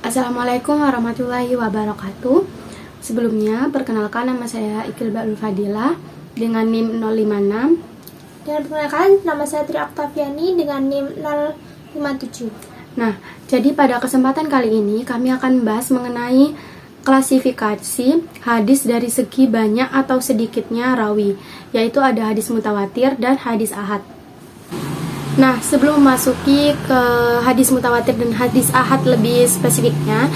Assalamualaikum warahmatullahi wabarakatuh. Sebelumnya, perkenalkan nama saya Iqil Ba'ul Fadilah dengan NIM 056. Dan perkenalkan, nama saya Tri Oktaviani dengan NIM 057. Nah, jadi pada kesempatan kali ini kami akan membahas mengenai klasifikasi hadis dari segi banyak atau sedikitnya rawi, yaitu ada hadis mutawatir dan hadis ahad. Nah, sebelum memasuki ke hadis mutawatir dan hadis ahad lebih spesifiknya,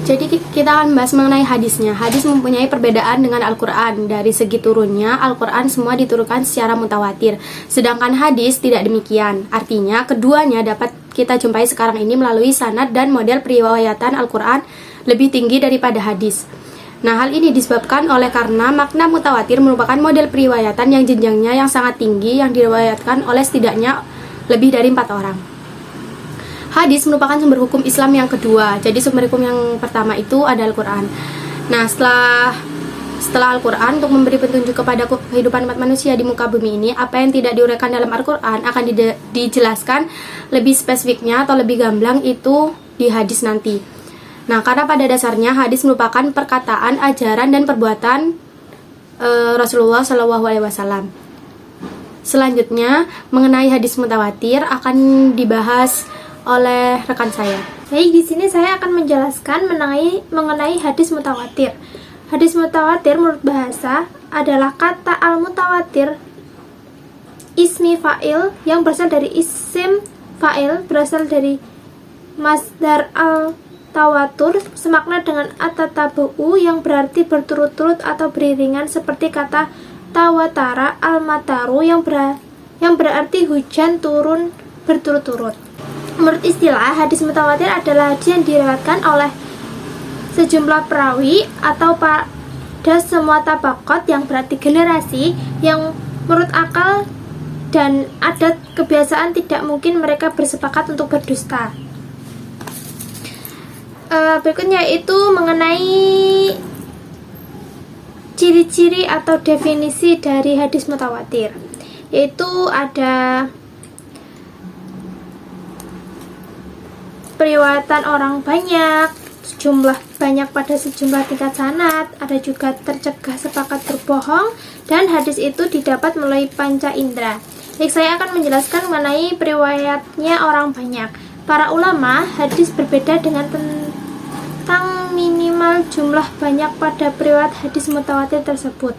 jadi kita akan membahas mengenai hadisnya. Hadis mempunyai perbedaan dengan Al-Quran. Dari segi turunnya, Al-Quran semua diturunkan secara mutawatir, sedangkan hadis tidak demikian. Artinya, keduanya dapat kita jumpai sekarang ini melalui sanad dan model periwayatan Al-Quran lebih tinggi daripada hadis. Nah, hal ini disebabkan oleh karena makna mutawatir merupakan model periwayatan yang jenjangnya yang sangat tinggi yang diriwayatkan oleh setidaknya lebih dari 4 orang. Hadis merupakan sumber hukum Islam yang kedua. Jadi sumber hukum yang pertama itu ada Al-Quran. Nah, setelah Al-Quran untuk memberi petunjuk kepada kehidupan umat manusia di muka bumi ini, apa yang tidak diuraikan dalam Al-Quran akan dijelaskan lebih spesifiknya atau lebih gamblang itu di hadis nanti. Nah, karena pada dasarnya hadis merupakan perkataan, ajaran, dan perbuatan Rasulullah SAW. Selanjutnya, mengenai hadis mutawatir akan dibahas oleh rekan saya. Baik, di sini saya akan menjelaskan mengenai hadis mutawatir. Hadis mutawatir menurut bahasa adalah kata al-mutawatir ismi fa'il yang berasal dari isim fa'il, berasal dari masdar al-tawatur, semakna dengan at-tatabu'u yang berarti berturut-turut atau beriringan, seperti kata tawatara al-mataru yang berarti hujan turun berturut-turut. Menurut istilah, hadis mutawatir adalah hadis yang diriwayatkan oleh sejumlah perawi atau pada semua tabaqat, yang berarti generasi yang menurut akal dan adat kebiasaan tidak mungkin mereka bersepakat untuk berdusta. Berikutnya itu mengenai ciri-ciri atau definisi dari hadis mutawatir, yaitu ada periwayatan orang banyak, jumlah banyak pada sejumlah tingkat sanad, ada juga tercegah sepakat berbohong, dan hadis itu didapat melalui panca indera. Baik, saya akan menjelaskan mengenai periwayatnya orang banyak. Para ulama hadis berbeda dengan tentang minimal jumlah banyak pada periwayat hadis mutawatir tersebut.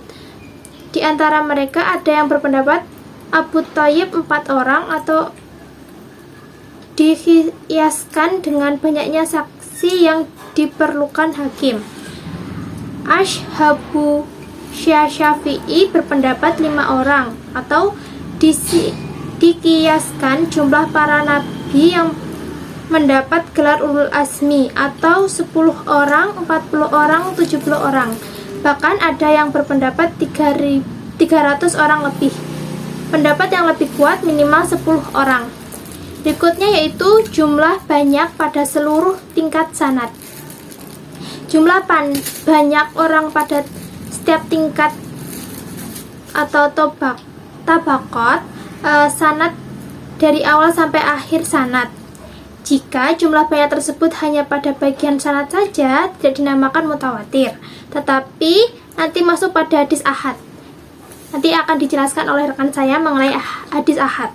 Di antara mereka ada yang berpendapat Abu Thayyib 4 orang, atau dikiaskan dengan banyaknya saksi yang diperlukan hakim. Ashabu Syafi'i berpendapat 5 orang, atau dikiaskan jumlah para nabi yang mendapat gelar ulul azmi, atau 10 orang, 40 orang, 70 orang. Bahkan ada yang berpendapat 300 orang lebih. Pendapat yang lebih kuat minimal 10 orang. Berikutnya yaitu jumlah banyak pada seluruh tingkat sanad. Jumlah banyak orang pada setiap tingkat atau tabaqat sanad dari awal sampai akhir sanad. Jika jumlah banyak tersebut hanya pada bagian sanad saja, tidak dinamakan mutawatir, tetapi nanti masuk pada hadis ahad. Nanti akan dijelaskan oleh rekan saya mengenai hadis ahad.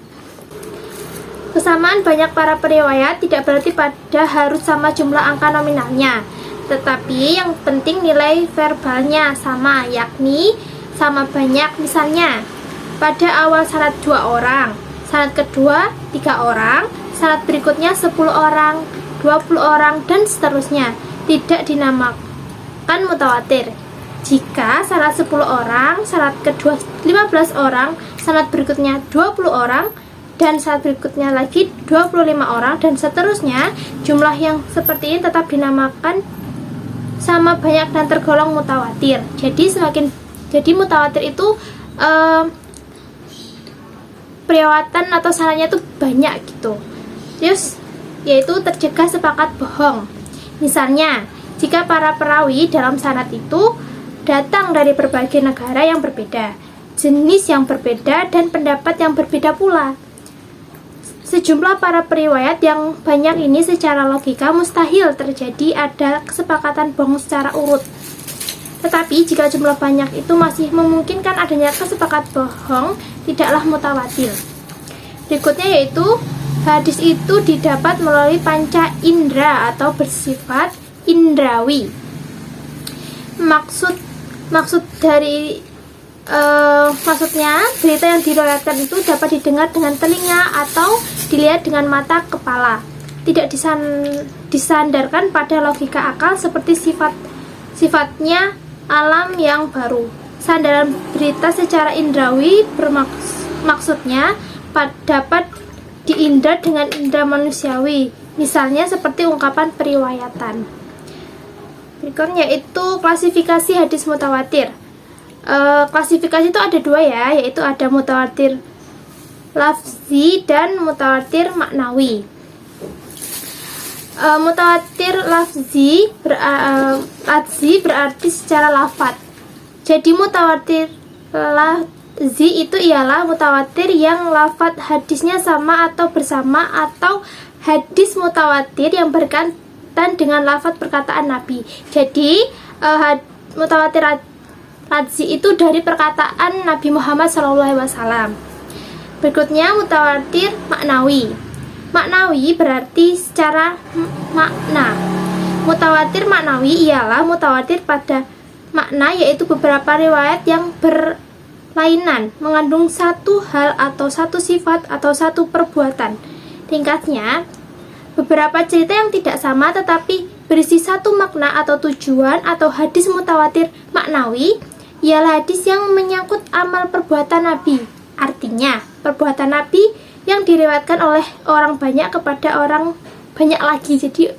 Kesamaan banyak para periwayat tidak berarti pada harus sama jumlah angka nominalnya, tetapi yang penting nilai verbalnya sama, yakni sama banyak. Misalnya, pada awal sanad 2 orang, sanad kedua 3 orang, sanad berikutnya 10 orang, 20 orang, dan seterusnya. Tidak dinamakan mutawatir. Jika sanad 10 orang, sanad kedua 15 orang, sanad berikutnya 20 orang, dan sanad berikutnya lagi 25 orang, dan seterusnya, jumlah yang seperti ini tetap dinamakan sama banyak dan tergolong mutawatir. Jadi mutawatir itu periwayatan atau sanadnya itu banyak gitu. Terus yaitu tercegah sepakat bohong. Misalnya, jika para perawi dalam sanad itu datang dari berbagai negara yang berbeda, jenis yang berbeda, dan pendapat yang berbeda pula. sejumlah para periwayat yang banyak ini secara logika mustahil terjadi ada kesepakatan bohong secara urut. Tetapi jika jumlah banyak itu masih memungkinkan adanya kesepakatan bohong, tidaklah mutawatir. Berikutnya yaitu hadis itu didapat melalui panca indera atau bersifat indrawi. Maksudnya berita yang diriwayatkan itu dapat didengar dengan telinga atau dilihat dengan mata kepala, tidak disandarkan pada logika akal seperti sifatnya alam yang baru. Sandaran berita secara indrawi maksudnya dapat diindra dengan indera manusiawi, misalnya seperti ungkapan periwayatan. Berikutnya yaitu klasifikasi hadis mutawatir. Klasifikasi itu ada dua ya, yaitu ada mutawatir lafzi dan mutawatir maknawi. Mutawatir lafzi berarti secara lafaz. Jadi mutawatir lafzi itu ialah mutawatir yang lafaz hadisnya sama atau bersama, atau hadis mutawatir yang berkaitan dengan lafaz perkataan Nabi. Jadi mutawatir lafzi itu dari perkataan Nabi Muhammad SAW. Berikutnya mutawatir maknawi. Maknawi berarti secara makna. Mutawatir maknawi ialah mutawatir pada makna, yaitu beberapa riwayat yang berlainan, mengandung satu hal atau satu sifat atau satu perbuatan. Ringkasnya, beberapa cerita yang tidak sama tetapi berisi satu makna atau tujuan. Atau hadis mutawatir maknawi ialah hadis yang menyangkut amal perbuatan Nabi. Artinya, perbuatan Nabi yang diriwayatkan oleh orang banyak kepada orang banyak lagi. Jadi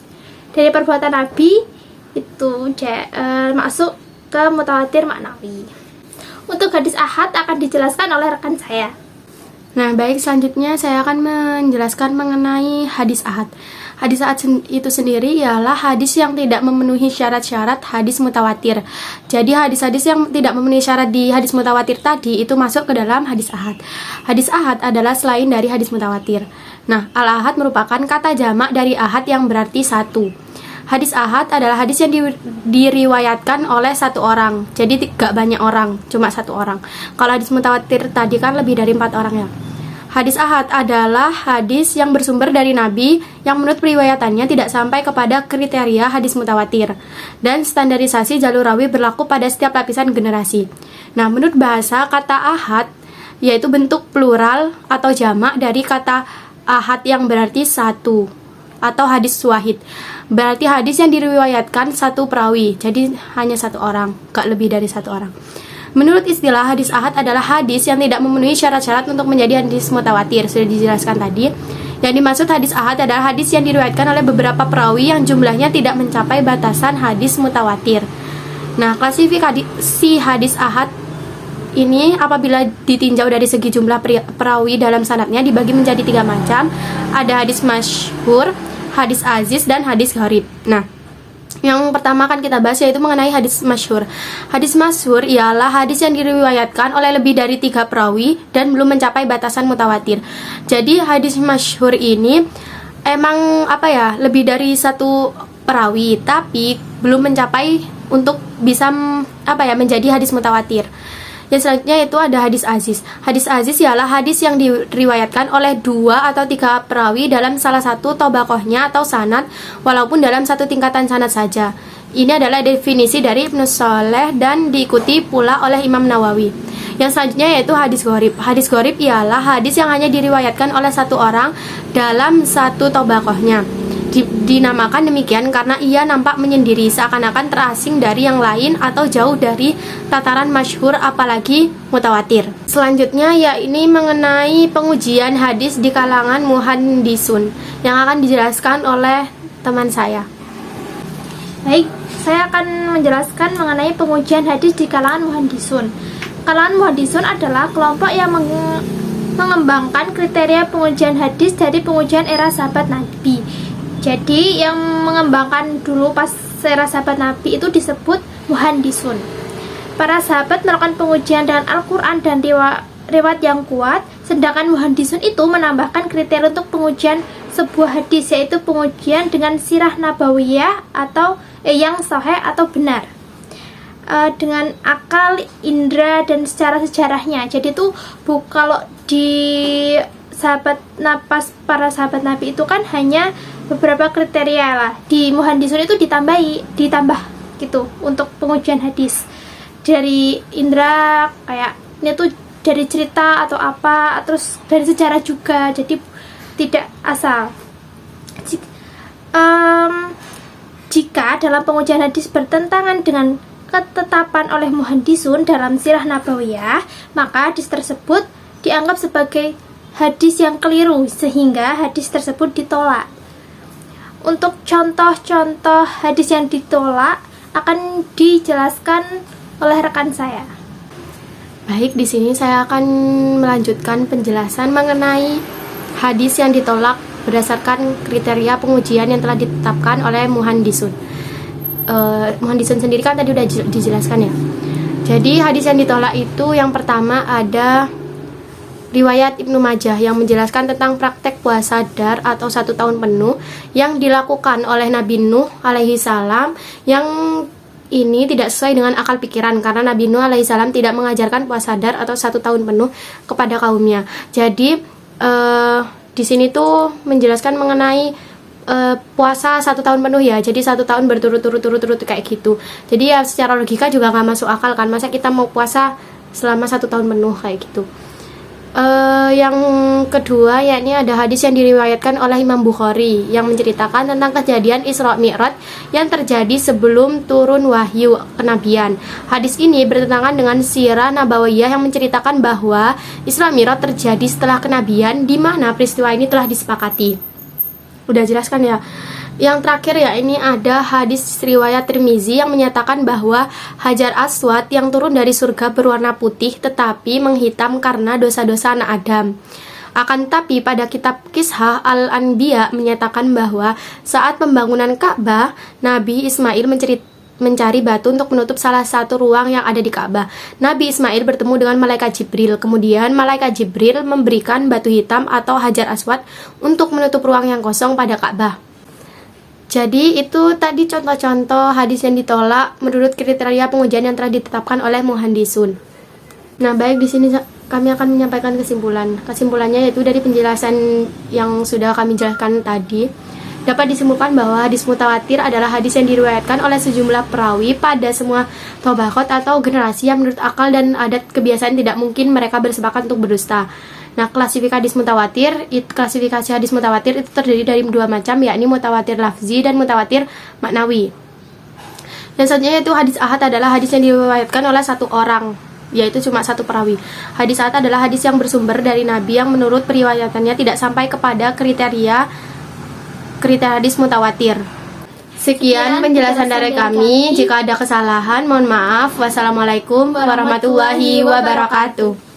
dari perbuatan Nabi itu masuk ke mutawatir maknawi. Untuk hadis ahad akan dijelaskan oleh rekan saya. Nah, baik, selanjutnya saya akan menjelaskan mengenai hadis ahad. Hadis ahad itu sendiri ialah hadis yang tidak memenuhi syarat-syarat hadis mutawatir. Jadi hadis-hadis yang tidak memenuhi syarat di hadis mutawatir tadi itu masuk ke dalam hadis ahad. Hadis ahad adalah selain dari hadis mutawatir. Nah, al-ahad merupakan kata jamak dari ahad yang berarti satu. Hadis ahad adalah hadis yang diriwayatkan oleh satu orang. Jadi tidak banyak orang, cuma satu orang. Kalau hadis mutawatir tadi kan lebih dari 4 orang ya. Hadis ahad adalah hadis yang bersumber dari Nabi yang menurut periwayatannya tidak sampai kepada kriteria hadis mutawatir, dan standarisasi jalur rawi berlaku pada setiap lapisan generasi. Nah, menurut bahasa, kata ahad yaitu bentuk plural atau jamak dari kata ahad yang berarti satu, atau hadis wahid. Berarti hadis yang diriwayatkan satu perawi, jadi hanya satu orang, gak lebih dari satu orang. Menurut istilah, hadis ahad adalah hadis yang tidak memenuhi syarat-syarat untuk menjadi hadis mutawatir. Sudah dijelaskan tadi. Yang dimaksud hadis ahad adalah hadis yang diriwayatkan oleh beberapa perawi yang jumlahnya tidak mencapai batasan hadis mutawatir. Nah, klasifikasi hadis ahad ini apabila ditinjau dari segi jumlah perawi dalam sanadnya dibagi menjadi 3 macam. Ada hadis masyhur, hadis aziz, dan hadis gharib. Nah, yang pertama akan kita bahas yaitu mengenai hadis masyhur. Hadis masyhur ialah hadis yang diriwayatkan oleh lebih dari 3 perawi dan belum mencapai batasan mutawatir. Jadi hadis masyhur ini emang lebih dari 1 perawi, tapi belum mencapai untuk bisa menjadi hadis mutawatir. Yang selanjutnya itu ada hadis aziz. Hadis aziz ialah hadis yang diriwayatkan oleh 2 atau 3 perawi dalam salah satu tobakohnya atau sanad, walaupun dalam satu tingkatan sanad saja. Ini adalah definisi dari Ibnu Shalih dan diikuti pula oleh Imam Nawawi. Yang selanjutnya yaitu hadis gharib. Hadis gharib ialah hadis yang hanya diriwayatkan oleh 1 orang dalam satu tobakohnya. Dinamakan demikian karena ia nampak menyendiri, seakan-akan terasing dari yang lain atau jauh dari tataran masyhur apalagi mutawatir. Selanjutnya yakni mengenai pengujian hadis di kalangan muhandisun yang akan dijelaskan oleh teman saya. Baik, saya akan menjelaskan mengenai pengujian hadis di kalangan muhandisun. Kalangan muhandisun adalah kelompok yang mengembangkan kriteria pengujian hadis dari pengujian era sahabat Nabi. Jadi yang mengembangkan dulu pas era sahabat Nabi itu disebut muhandisun. Para sahabat melakukan pengujian dengan Al-Quran dan riwayat yang kuat, Sedangkan muhaddisun itu menambahkan kriteria untuk pengujian sebuah hadis, yaitu pengujian dengan sirah nabawiyah atau yang sahih atau benar, dengan akal, indera, dan secara sejarahnya. Jadi itu kalau di para sahabat Nabi itu kan hanya beberapa kriteria lah. Di muhaddisun itu ditambah gitu untuk pengujian hadis dari indera, kayak ini tuh dari cerita atau apa, terus dari sejarah juga, jadi tidak asal. Jika dalam pengujian hadis bertentangan dengan ketetapan oleh muhaddisun dalam sirah nabawiyah, maka hadis tersebut dianggap sebagai hadis yang keliru sehingga hadis tersebut ditolak. Untuk contoh-contoh hadis yang ditolak akan dijelaskan oleh rekan saya. Baik, di sini saya akan melanjutkan penjelasan mengenai hadis yang ditolak berdasarkan kriteria pengujian yang telah ditetapkan oleh muhaddisun. Muhaddisun sendiri kan tadi udah dijelaskan ya. Jadi hadis yang ditolak itu yang pertama ada riwayat Ibnu Majah yang menjelaskan tentang praktek puasa dar atau 1 tahun penuh yang dilakukan oleh Nabi Nuh alaihi salam, yang ini tidak sesuai dengan akal pikiran karena Nabi Nuh alaihissalam tidak mengajarkan puasa dar atau 1 tahun penuh kepada kaumnya. Jadi di sini tuh menjelaskan mengenai puasa 1 tahun penuh ya. Jadi 1 tahun berturut-turut kayak gitu. Jadi ya secara logika juga nggak masuk akal kan. Masa kita mau puasa selama 1 tahun penuh kayak gitu. Yang kedua yakni ada hadis yang diriwayatkan oleh Imam Bukhari yang menceritakan tentang kejadian Isra Mi'raj yang terjadi sebelum turun wahyu kenabian. Hadis ini bertentangan dengan sirah nabawiyah yang menceritakan bahwa Isra Mi'raj terjadi setelah kenabian, di mana peristiwa ini telah disepakati. Udah jelaskan ya. Yang terakhir ya ini ada hadis riwayat Tirmizi yang menyatakan bahwa Hajar Aswad yang turun dari surga berwarna putih tetapi menghitam karena dosa-dosa anak Adam. Akan tapi pada kitab Kisah Al-Anbiya menyatakan bahwa saat pembangunan Ka'bah, Nabi Ismail mencari batu untuk menutup salah satu ruang yang ada di Ka'bah. Nabi Ismail bertemu dengan malaikat Jibril. Kemudian malaikat Jibril memberikan batu hitam atau Hajar Aswad untuk menutup ruang yang kosong pada Ka'bah. Jadi itu tadi contoh-contoh hadis yang ditolak menurut kriteria pengujian yang telah ditetapkan oleh muhaddisun. Nah, baik, di sini kami akan menyampaikan kesimpulan. Kesimpulannya yaitu dari penjelasan yang sudah kami jelaskan tadi, dapat disimpulkan bahwa hadis mutawatir adalah hadis yang diriwayatkan oleh sejumlah perawi pada semua tabaqat atau generasi yang menurut akal dan adat kebiasaan tidak mungkin mereka bersepakat untuk berdusta. Nah, klasifikasi hadis mutawatir itu terdiri dari 2 macam, yakni mutawatir lafzi dan mutawatir maknawi. Dan selanjutnya yaitu hadis ahad adalah hadis yang diriwayatkan oleh 1 orang, yaitu cuma 1 perawi. Hadis ahad adalah hadis yang bersumber dari Nabi yang menurut periwayatannya tidak sampai kepada kriteria hadis mutawatir. Sekian penjelasan dari kami. Jika ada kesalahan, mohon maaf. Wassalamualaikum warahmatullahi wabarakatuh.